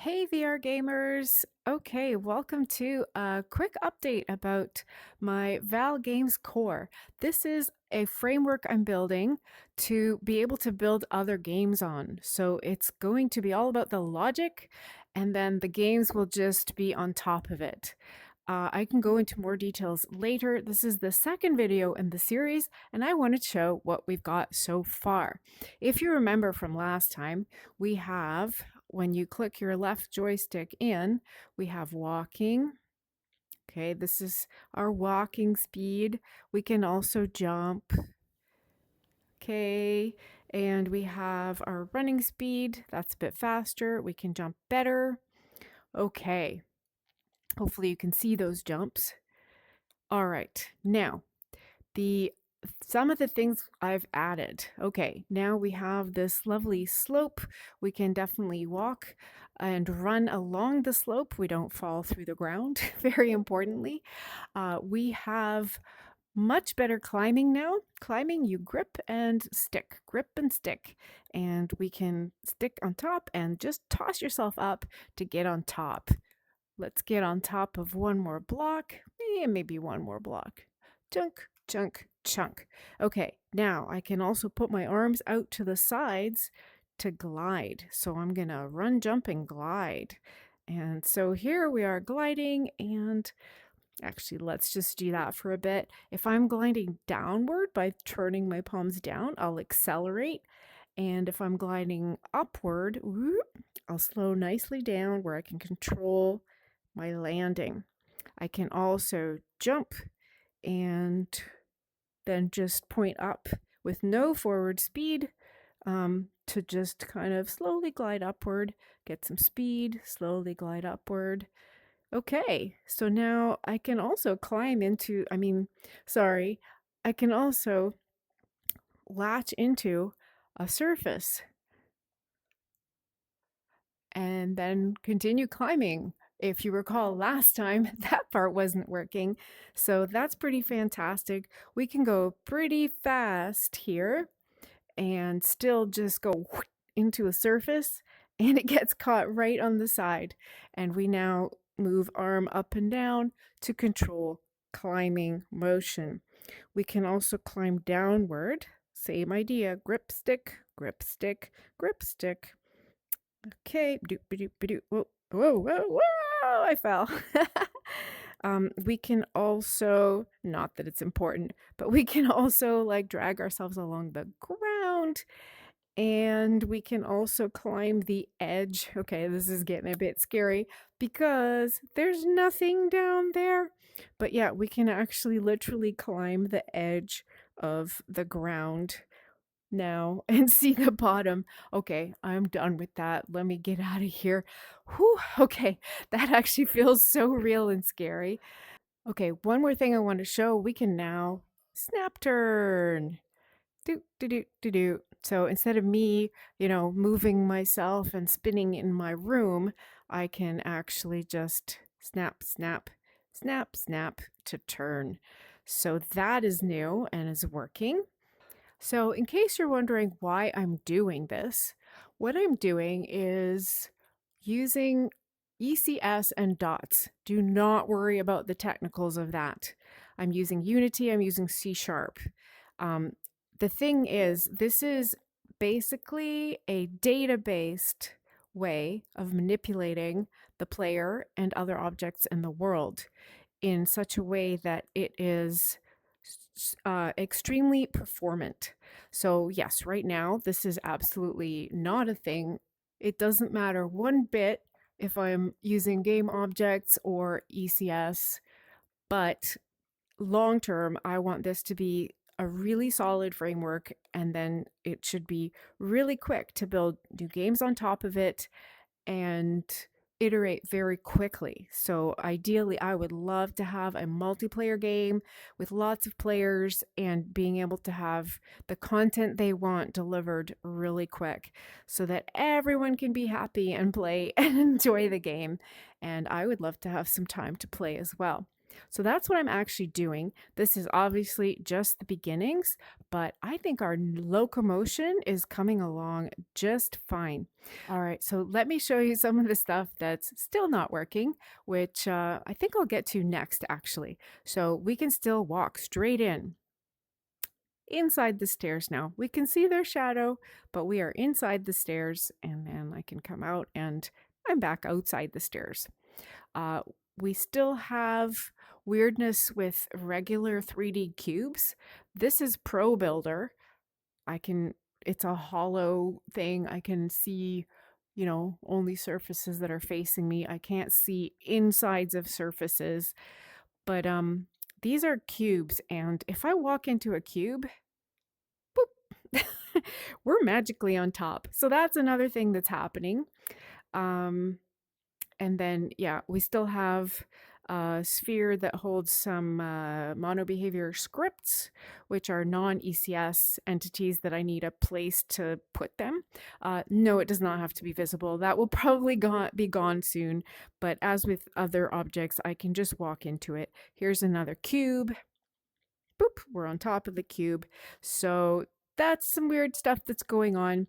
Hey VR gamers! Okay, welcome to a quick update about my ValGamesCore. This is a framework I'm building to be able to build other games on. So it's going to be all about the logic, and then the games will just be on top of it. I can go into more details later. This is the second video in the series, and I want to show what we've got so far. If you remember from last time, we have, when you click your left joystick in, we have walking. Okay, this is our walking speed. We can also jump. Okay, and we have our running speed. That's a bit faster. We can jump better. Okay, hopefully you can see those jumps. All right, now the some of the things I've added. Okay, now we have this lovely slope. We can definitely walk and run along the slope. We don't fall through the ground, very importantly. We have much better climbing now. Climbing, you grip and stick, and we can stick on top and just toss yourself up to get on top. Let's get on top of one more block, and maybe one more block. Chunk, chunk, chunk. Okay, now I can also put my arms out to the sides to glide. So I'm gonna run, jump, and glide. And so here we are gliding, and actually let's just do that for a bit. If I'm gliding downward by turning my palms down, I'll accelerate. And if I'm gliding upward, I'll slow nicely down where I can control my landing. I can also jump and then just point up with no forward speed to just kind of slowly glide upward, get some speed, slowly glide upward. Okay, so now I can also climb into, I can also latch into a surface and then continue climbing. If you recall last time, that part wasn't working. So that's pretty fantastic. We can go pretty fast here and still just go into a surface, and it gets caught right on the side. And we now move arm up and down to control climbing motion. We can also climb downward. Same idea, grip stick, grip stick, grip stick. Okay, whoa, whoa, whoa, whoa, I fell. We can also, not that it's important, but we can also like drag ourselves along the ground, and we can also climb the edge. Okay, this is getting a bit scary because there's nothing down there. But yeah, we can actually literally climb the edge of the ground now and see the bottom. Okay, I'm done with that. Let me get out of here. Whew, okay, that actually feels so real and scary. Okay, one more thing I want to show. We can now snap turn. Do, do, do, do, do. So instead of me, moving myself and spinning in my room, I can actually just snap, snap, snap, snap to turn. So that is new and is working. So, in case you're wondering why I'm doing this, what I'm doing is using ECS and DOTS. Do not worry about the technicals of that. I'm using Unity, I'm using C Sharp. Um, the thing is, this is basically a data-based way of manipulating the player and other objects in the world in such a way that it is extremely performant. So yes, right now, this is absolutely not a thing. It doesn't matter one bit if I'm using game objects or ECS, but long term, I want this to be a really solid framework, and then it should be really quick to build new games on top of it and iterate very quickly. So ideally, I would love to have a multiplayer game with lots of players and being able to have the content they want delivered really quick so that everyone can be happy and play and enjoy the game. And I would love to have some time to play as well. So that's what I'm actually doing. This is obviously just the beginnings, but I think our locomotion is coming along just fine. All right, so let me show you some of the stuff that's still not working, which I think I'll get to next actually. So we can still walk straight in. Inside the stairs now. We can see their shadow, but we are inside the stairs, and then I can come out and I'm back outside the stairs. Uh, we still have weirdness with regular 3D cubes. This is Pro Builder. It's a hollow thing. I can see, only surfaces that are facing me. I can't see insides of surfaces, but these are cubes, and if I walk into a cube, boop, we're magically on top. So that's another thing that's happening. Um, And then, yeah, we still have a sphere that holds some monobehavior scripts, which are non-ECS entities that I need a place to put them. No, it does not have to be visible. That will probably be gone soon. But as with other objects, I can just walk into it. Here's another cube. Boop, we're on top of the cube. So that's some weird stuff that's going on.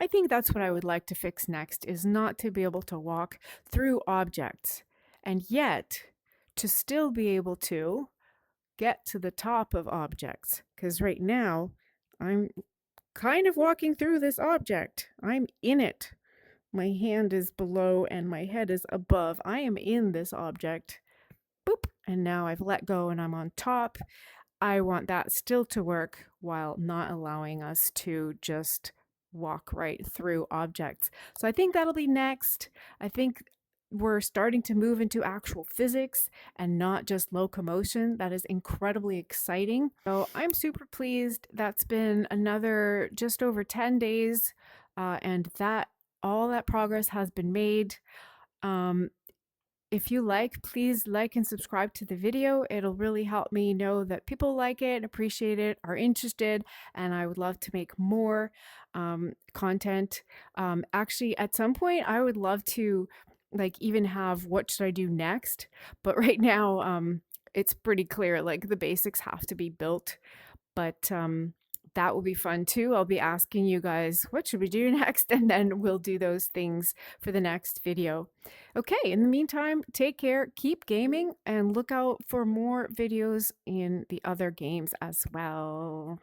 I think that's what I would like to fix next, is not to be able to walk through objects, and yet to still be able to get to the top of objects. Because right now, I'm kind of walking through this object. I'm in it. My hand is below and my head is above. I am in this object. Boop. And now I've let go and I'm on top. I want that still to work while not allowing us to just walk right through objects. So I think that'll be next. I think we're starting to move into actual physics and not just locomotion. That is incredibly exciting. So I'm super pleased. That's been another just over 10 days, and that all that progress has been made. If you like, please like and subscribe to the video. It'll really help me know that people like it, appreciate it, are interested, and I would love to make more content. Actually, at some point, I would love to even have what should I do next, but right now, it's pretty clear, like the basics have to be built, but that will be fun too. I'll be asking you guys, what should we do next? And then we'll do those things for the next video. Okay, in the meantime, take care, keep gaming, and look out for more videos in the other games as well.